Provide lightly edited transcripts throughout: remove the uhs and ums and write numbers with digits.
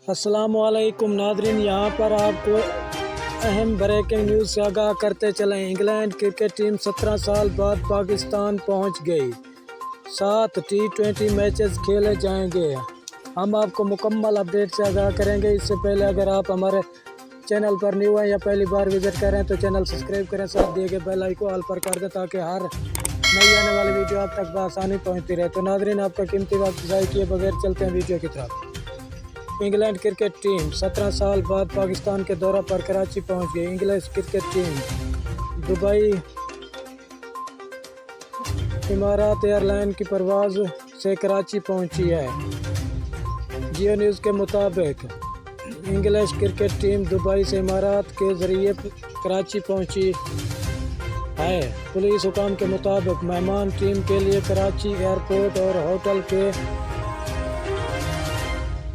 अस्सलाम वालेकुम नादरीन, यहाँ पर आपको अहम ब्रेकिंग न्यूज़ से आगाह करते चलें। इंग्लैंड क्रिकेट टीम 17 साल बाद पाकिस्तान पहुँच गई। 7 T20 मैचेस खेले जाएंगे। हम आपको मुकम्मल अपडेट से आगाह करेंगे। इससे पहले अगर आप हमारे चैनल पर न्यू हैं या पहली बार विज़िट करें तो चैनल सब्सक्राइब करें, साथ दिए गए बेल आइकन ऑल पर कर दें ताकि हर नई आने वाली वीडियो आप तक बआसानी पहुँचती रहे। तो नादरीन, आपका कीमती वक्त ज़ाया किए बगैर चलते हैं वीडियो की तरफ। इंग्लैंड क्रिकेट टीम 17 साल बाद पाकिस्तान के दौरा पर कराची पहुंच गई। इंग्लिश क्रिकेट टीम दुबई इमारात एयरलाइन की परवाज़ से कराची पहुंची है। जियो न्यूज़ के मुताबिक इंग्लिश क्रिकेट टीम दुबई से इमारात के ज़रिए कराची पहुंची है। पुलिस हुकाम के मुताबिक मेहमान टीम के लिए कराची एयरपोर्ट और होटल के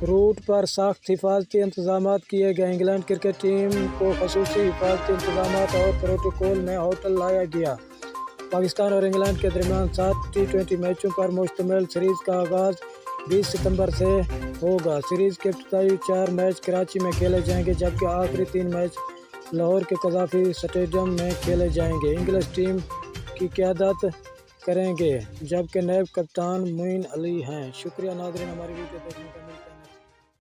रूट पर सख्त हिफाजती इंतजाम किए गए। इंग्लैंड क्रिकेट टीम को खसूसी हिफाजती इंतजाम और प्रोटोकॉल में होटल लाया गया। पाकिस्तान और इंग्लैंड के दरमियान 7 T20 मैचों पर मुश्तमिल सीरीज़ का आगाज़ 20 सितंबर से होगा। सीरीज़ के इब्तदाई 4 मैच कराची में खेले जाएंगे, जबकि आखिरी 3 मैच लाहौर के कज़ाफ़ी स्टेडियम में खेले जाएंगे। इंग्लिश टीम की क़यादत करेंगे, जबकि नायब कप्तान मोइन अली हैं। शुक्रिया नाज़रीन, हमारी वीडियो देखने का।